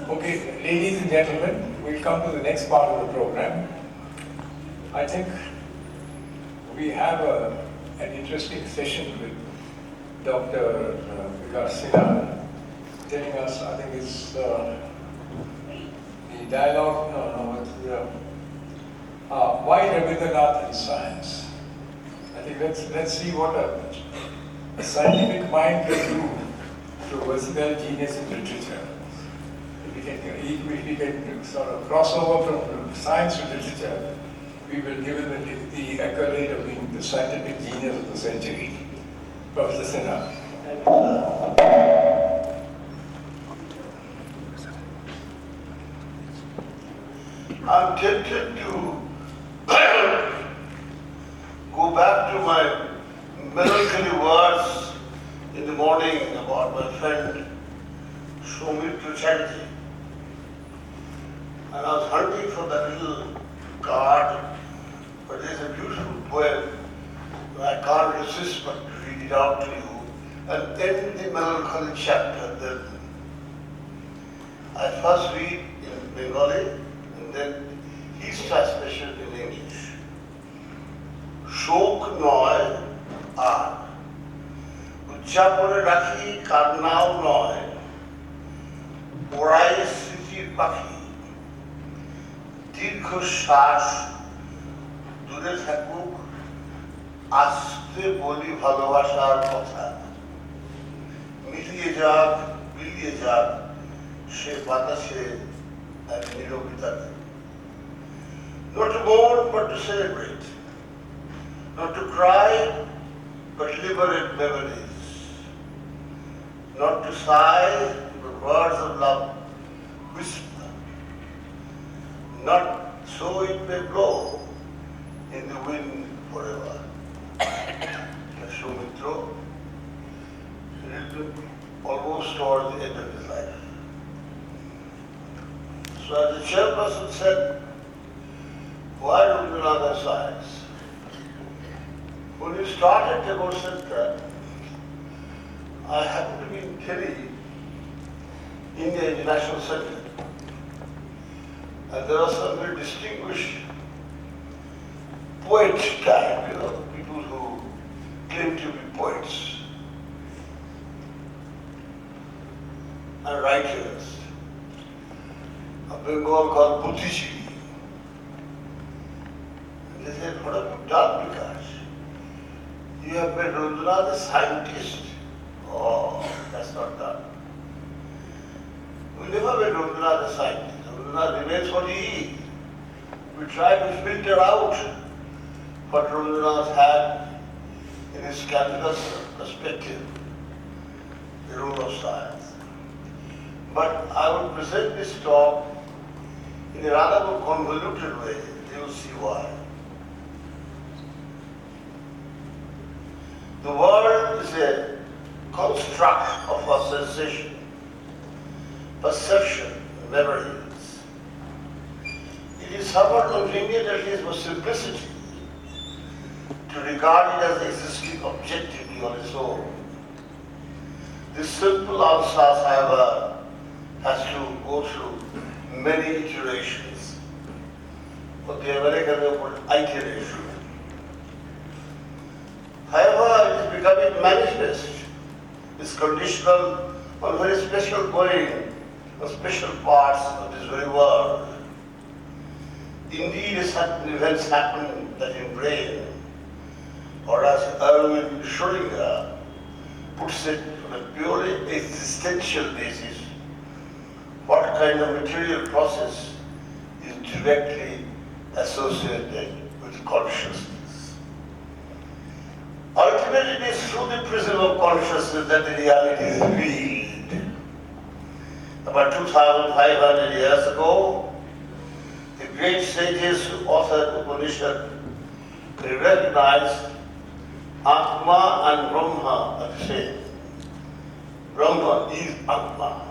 Okay, ladies and gentlemen, we'll come to the next part of the program. I think we have an interesting session with Dr. Vikas Sinha telling us, I think it's the dialogue, why Rabindranath in science. I think let's see what a scientific mind can do to versatile genius in literature. If we can sort of cross over from science to literature, we will give him the accolade of being the scientific genius of the century. Professor Sinha. I'm tempted to go back to my melancholy words in the morning about my friend Soumitra Chatterjee. And I was hunting for that little card, but there's a beautiful poem. I can't resist but to read it out to you and end the melancholy chapter then. I first read in Bengali and then his translation in English. শোক নয় আর উচ্চাপনে রাখি কান্নাও নয় ওড়াই স্মৃতির পাখি দীর্ঘ শ্বাস দূরে থাকুক আস্তে বলি ভালোবাসার কথা মিলিয়ে যাক বিলিয়ে যাক সে বাতাসে এক নীরবিতাতে not to mourn but to celebrate, not to cry but liberate memories, not to sigh but words of love whisper, not so it may blow in the wind forever. Soumitra, almost towards the end of his life. So as the chairperson said, why don't you learn that science? When we started Tagore Center, I happened to be in Delhi, India International Center. And there are some very distinguished poet type, people who claim to be poets and writers. A Bengal called Buddhishi. They said, what have you done, Vikas? You have made Rabindranath a scientist. Oh, that's not done. We never made Rabindranath a scientist. Rabindranath remains what he is. We try to filter out what Rabindranath had in his canvas perspective, the role of science. But I will present this talk in a rather more convoluted way. You will see why. The world is a construct of our sensation, perception, memories. It is somewhat convenient, at least for simplicity, to regard it as existing objectively on its own. This simple answer, however, has to go through many iterations. What the American way called iteration. However, it is becoming manifest. It's conditional on very special going, on special parts of this very world. Indeed, certain events happen that in brain, or as Erwin Schrödinger puts it on a purely existential basis, what kind of material process is directly associated with consciousness. Ultimately, it is through the prism of consciousness that the reality is revealed. About 2,500 years ago, the great sages who authored Upanishad, they recognized Atma and Brahma are the same. Brahma is Atma.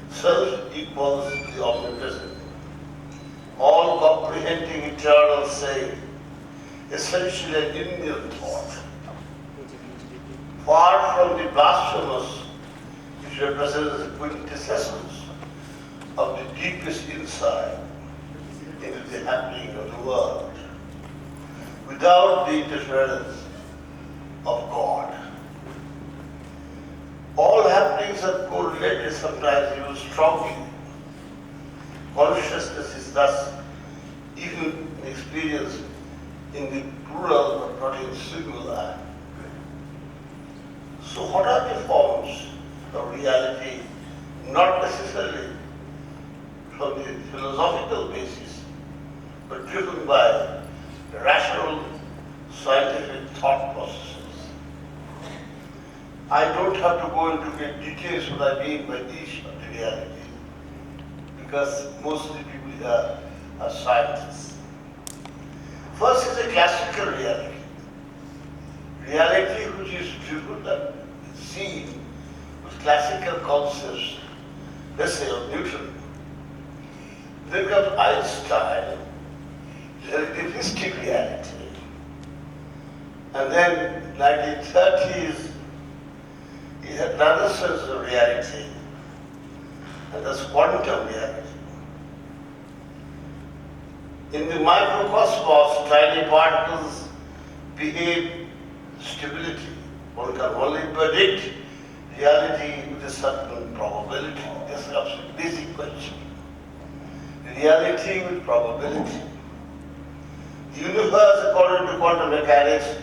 Self equals the omnipresent. All comprehending eternal saying, essentially an Indian thought. Far from the blasphemous, which represents the quintessence of the deepest insight into the happening of the world without the interference of God. All happenings are correlated, sometimes even strongly. Consciousness is thus even experienced in the plural but not in singular. So what are the forms of reality, not necessarily from the philosophical basis, but driven by rational scientific thought processes? I don't have to go into great details what I mean by each of the realities, because most of the people here are scientists. First is a classical reality. Reality which is driven and seen with classical concepts, let's say of Newton. Then comes Einstein, relativistic reality. And then 1930s, he had another sense of reality, and that's quantum reality. In the microcosmos, tiny particles behave stability. One can only predict reality with a certain probability. That's an absolute basic question. Reality with probability. The universe, according to quantum mechanics,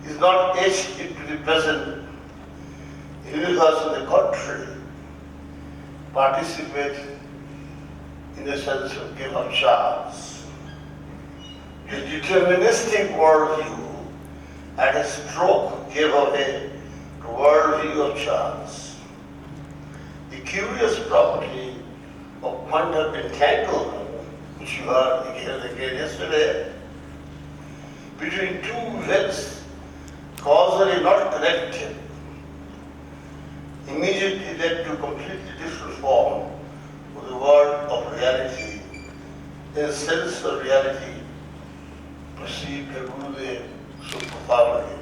is not etched into the present. The universe, on the contrary, participates in the sense of game of chance. The deterministic worldview at a stroke gave away to worldview of chance. The curious property of quantum entanglement, which you heard again and again yesterday, between two events causally not connected, immediately led to a completely different form of the world of reality, in a sense of reality perceived by Gurudev so profoundly.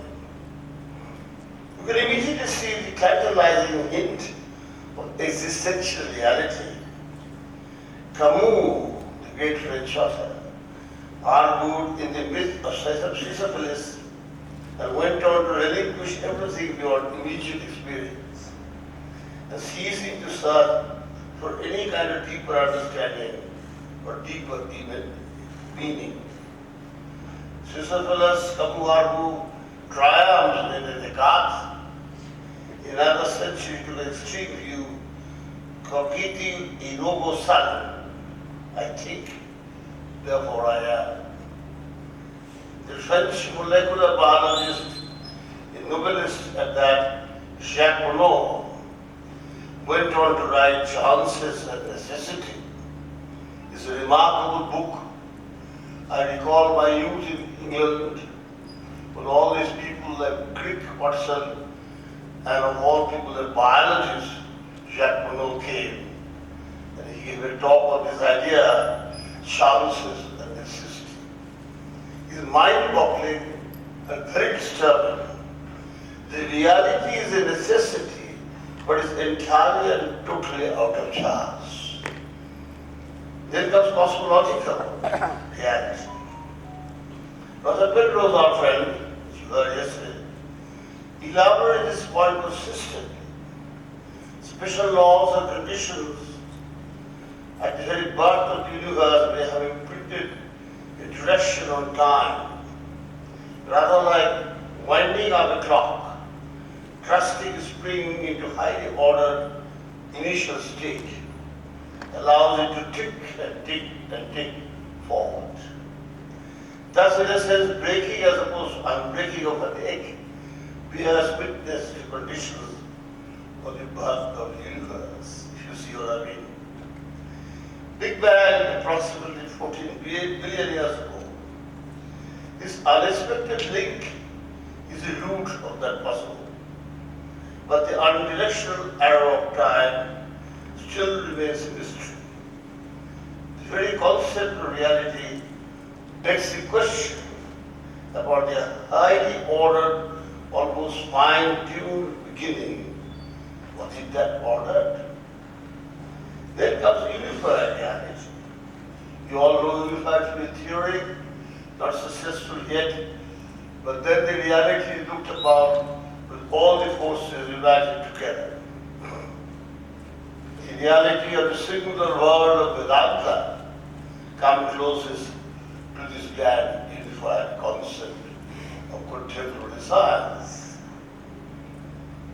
You can immediately see the catalyzing hint of existential reality. Camus, the great French author, argued in the myth of Sisyphus and went on to relinquish everything beyond immediate experience and ceasing to search for any kind of deeper understanding or deeper meaning. Sisyphus, Camus argued, triumphs in Descartes. In another century, to the extreme view, cogito ergo sum, I think, therefore I am. The French molecular biologist, a Nobelist at that, Jacques Monod, went on to write Chances and Necessity. It's a remarkable book. I recall my youth in England when all these people like Crick, Watson, and of all people, the biologist, Jacques Monod came. And he gave a talk on this idea, chances and necessity. It's mind-boggling and very disturbing. The reality is a necessity, but it's entirely and totally out of chance. Then comes cosmological reality. Dr. Penrose, our friend, which you heard yesterday, elaborated this point consistently. Special laws and conditions at the very birth of the universe may have imprinted a direction on time, rather like winding of a clock, thrusting a spring into highly ordered initial state, allows it to tick and tick and tick forward. Thus, in a sense, breaking as opposed to unbreaking of an egg bears witness to conditions of the birth of the universe, if you see what I mean. Big Bang, approximately 14 billion years ago. This unexpected link is the root of that puzzle. But the unidirectional arrow of time still remains a mystery. The very concept of reality begs the question about the highly ordered, almost fine-tuned beginning. Was it that ordered? Then comes universe. principal ideology. You all know unified theory, not successful yet, but then the reality is looked upon with all the forces united together. The reality of the singular word of Vedanta comes closest to this grand unified concept of contemporary science.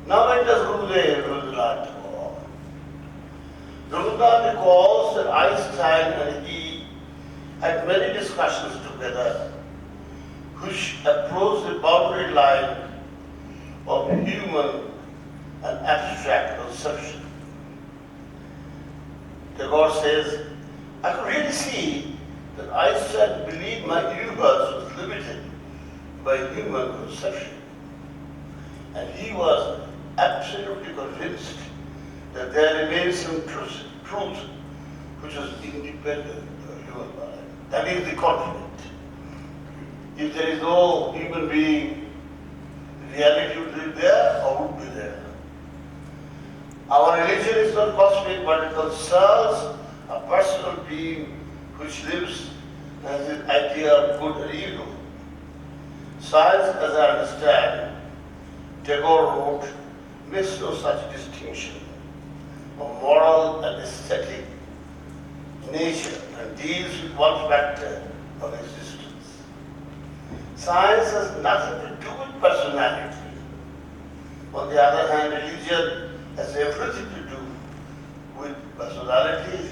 Now when does Gurudev Rabindranath recall? Rabindranath recalls that Einstein and he had many discussions together which approached the boundary line of human and abstract conception. Tagore says, I could really see that Einstein believed my universe was limited by human conception. And he was absolutely convinced that there remains some truth which was independent of human mind. That is the continent. If there is no human being, reality would live there or would be there. Our religion is not cosmic, but it concerns a personal being which lives as an idea of good and evil. Science, as I understand, Tagore wrote, makes no such distinction of moral and aesthetic nature and deals with one factor of existence. Science has nothing to do with personality. On the other hand, religion has everything to do with personality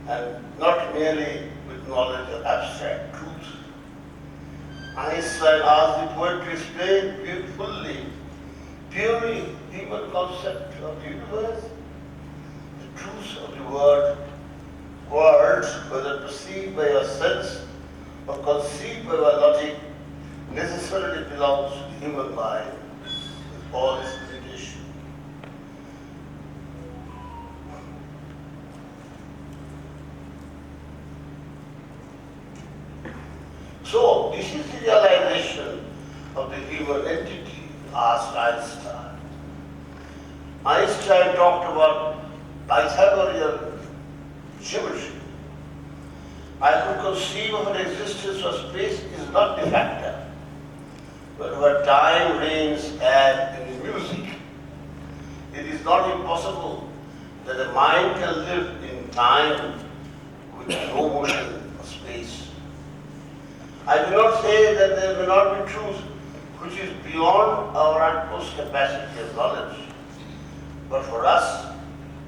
and not merely with knowledge of abstract truth. Einstein asked the poet to explain beautifully, purely human concept of the universe, the truth of the words, whether perceived by your sense or conceived by your logic, necessarily belongs to the human mind with all its limitations. So, this is the realization of the human entity, asked Einstein. Einstein talked about Pythagorean geometry. I could conceive of an existence where space is not the factor, but where time reigns as in the music. It is not impossible that a mind can live in time with no motion of space. I do not say that there may not be truth which is beyond our utmost capacity of knowledge, but for us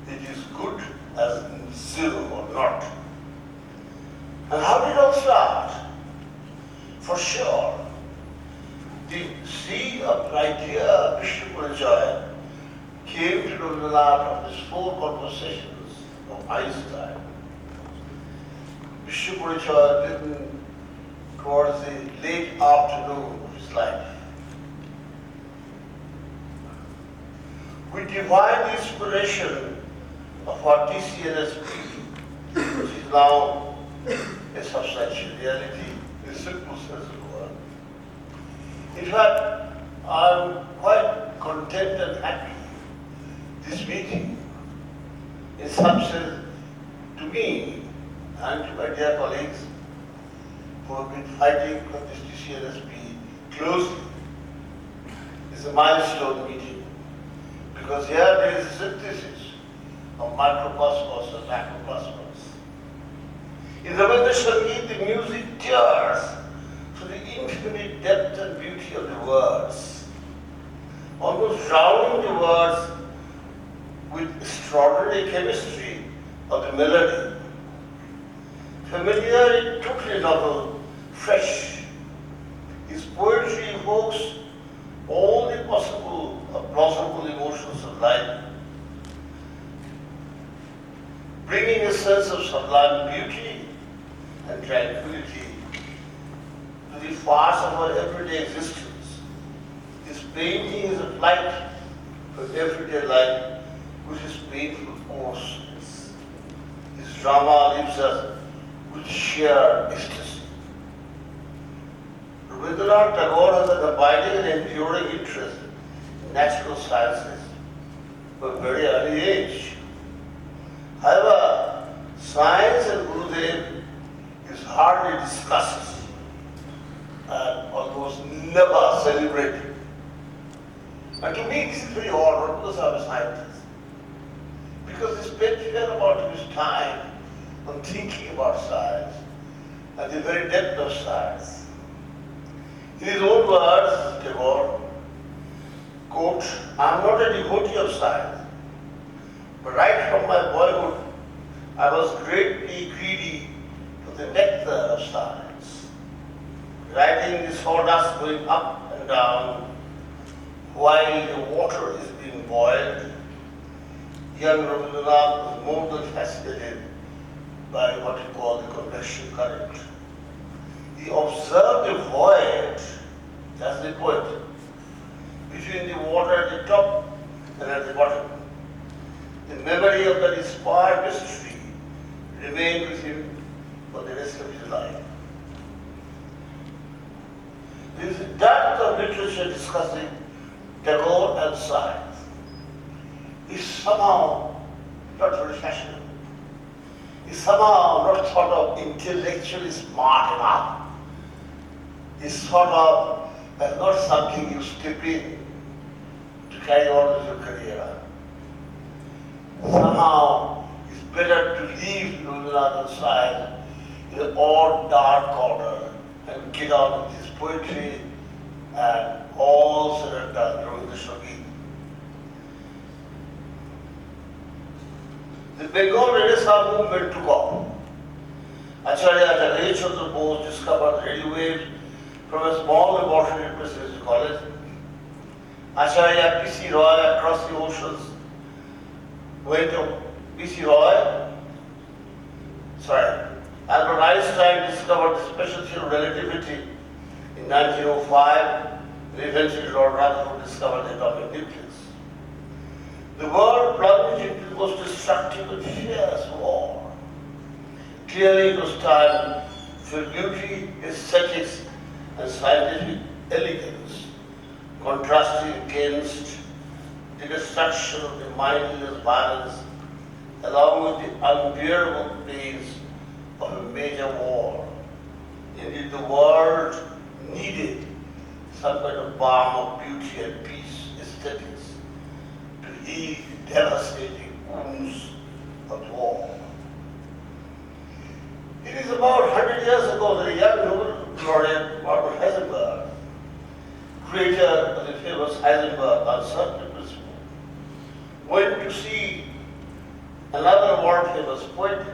it is good as zero or not. And how did it all start? For sure, the seed of the idea of Vishnu came to Rabindranath of his 4 conversations of Einstein. Vishnu lived towards the late afternoon of his life. We divide the inspiration of our TCNSP, which is now a substantial reality, in the simple sense of the word. In fact, I'm quite content and happy. This meeting, in some sense, to me and to my dear colleagues who have been fighting for this TCNSP closely, is a milestone meeting. Because here there is a synthesis of microcosmos and macrocosmos. In Rabindra Sangeet, the music tears to the infinite depth and beauty of the words, almost drowning the words with extraordinary chemistry of the melody. Familiar, totally novel, fresh. His poetry evokes all the plausible emotions of life, bringing a sense of sublime beauty and tranquility to the farce of our everyday existence. His painting is a flight from everyday life, which is painful coarseness. His drama leaves us with sheer ecstasy. Rabindranath Tagore has an abiding and enduring interest in natural sciences from a very early age. However, Science and Gurudev is hardly discussed and almost never celebrated. And to me, this is very odd, not because I'm a scientist. Because he spent fair amount of his time on thinking about science and the very depth of science. In his own words, Tagore, quote, "I am not a devotee of science, but right from my boyhood, I was greatly greedy for the nectar of science. Riding the sawdust going up and down while the water is being boiled, young Rabindranath was more than fascinated by what he called the convection current. He observed the void, as the poet, between the water at the top and at the bottom. The memory of that inspired mystery remained with him for the rest of his life. There is a dearth of literature discussing Tagore and science. Is somehow not very fashionable. Is somehow not thought of intellectually smart enough. Is thought of as not something you step in to carry on with your career. Somehow it's better to leave Rabindranath side in an odd dark corner and get on with his poetry and all surrender through the Shagir. The Bengal Renaissance movement took off. Acharya Accelerator Bose discovered the radio waves from a small laboratory at Presidency College. Acharya P.C. Roy across the oceans went to Albert Einstein discovered the special theory of relativity in 1905, and eventually Lord Rutherford discovered the atomic nucleus. The world plunged into the most destructive and fierce war. Clearly it was time for beauty, aesthetics, and scientific elegance, contrasting against the destruction of the mindless violence, along with the unbearable pains of a major war. Indeed, the world needed some kind of balm of beauty and peace, aesthetics, to heal the devastating wounds of war. It is about 100 years ago that a young Nobel laureate, Martin Heisenberg, creator of the famous Heisenberg uncertainty principle, went to see another world famous poet,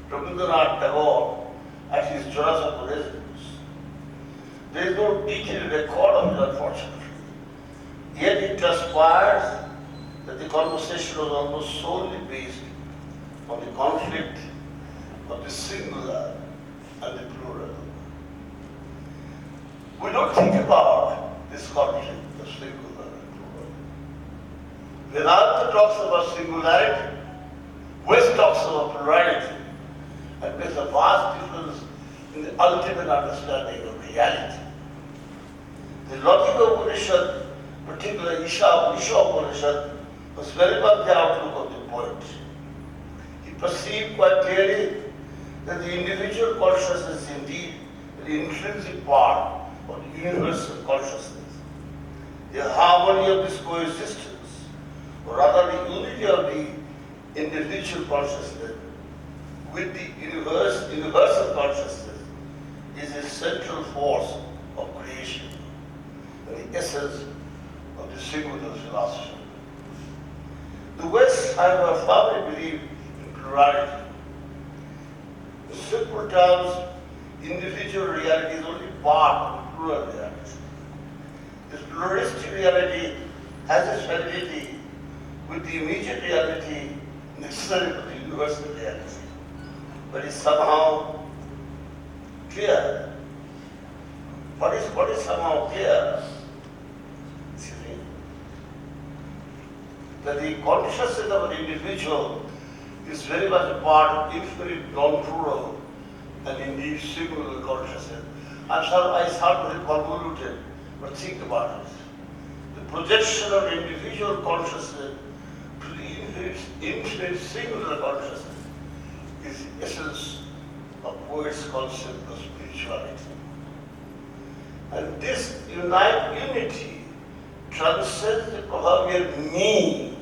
Rabindranath Tagore, at his Jurassic residence. There is no detailed record of it, unfortunately. Yet it transpires that the conversation was almost solely based on the conflict of the singular and the plural. We don't think about this conflict of singular and plural. Vedanta talks about singularity, West talks about plurality, and there's a vast difference in the ultimate understanding of reality. The logic of Upanishad, particularly Isha Upanishad, was very much the outlook of the poet. He perceived quite clearly that the individual consciousness is indeed an intrinsic part of the universal consciousness. The harmony of this coexistence, or rather the unity of the individual consciousness with the universal consciousness, is a central force of creation and the essence of the singular philosophy. The West, however, firmly believe in plurality. In simple terms, individual reality is only part of plural reality. This pluralistic reality has its validity with the immediate reality necessary for the universal reality, but is somehow clear. What is somehow clear? That the consciousness of an individual is very much a part of infinite non-plural and indeed singular consciousness. I sound very convoluted, but think about it. The projection of individual consciousness to the infinite singular consciousness is the essence of poet's concept of spirituality. And this unity transcends the proverbial me,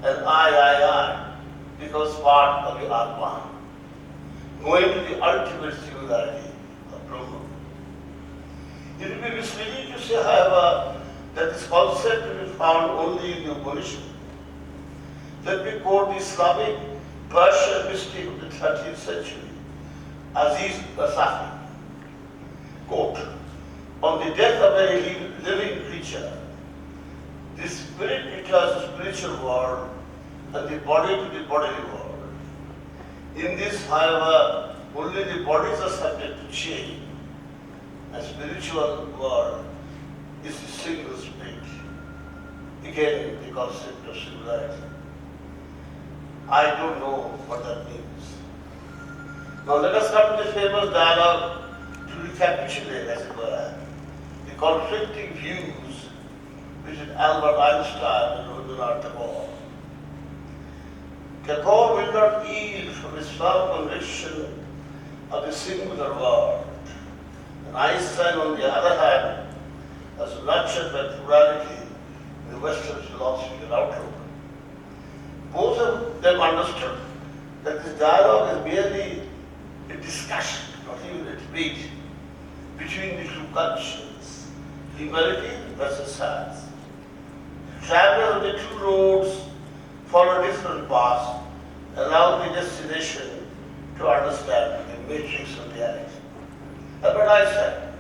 and I, becomes part of the Atma, going to the ultimate singularity of Brahma. It will be misleading to say, however, that this concept will be found only in the Upanishad. Let me quote the Islamic Persian mystic of the 13th century, Aziz Basafi. Quote, on the death of any living creature, the spirit returns to the spiritual world and the body to the bodily world. In this, however, only the bodies are subject to change. A spiritual world is a single spirit. Again, the concept of singularity. I don't know what that means. Now let us come to the famous dialogue to recapitulate, as it were, the conflicting views between Albert Einstein and Rabindranath Tagore. Tagore will not yield from his firm conviction of the singular world. And Einstein, on the other hand, was nurtured by plurality in the Western philosophy and outlook. Both of them understood that this dialogue is merely a discussion, not even a debate, between the two cultures, humanity versus science. Travelers on the two roads follow different paths, allow the destination to understand the matrix of reality. Albert Einstein,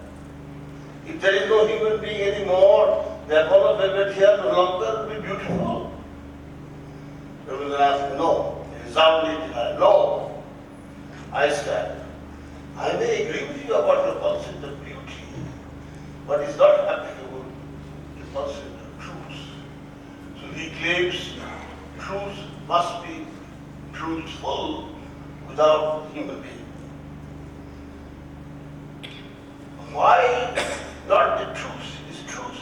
if there is no human being anymore, therefore the planet here no longer will be beautiful. Rabindranath, no. Resoundingly denied, no. Einstein, I may agree with you about the concept of beauty, but it's not applicable to the concept of truth. So he claims truth must be truthful without human being. Why not the truth is truth?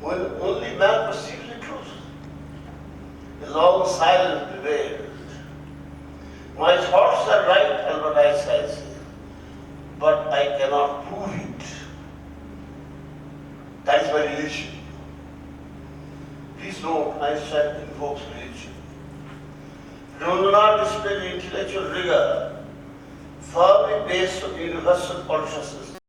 When only man perceives the truth. A long silence prevailed. My thoughts are right, Albert Einstein said, but I cannot prove it. That is my religion. Please note, Einstein invokes religion. Rabindranath displayed intellectual rigor firmly based on universal consciousness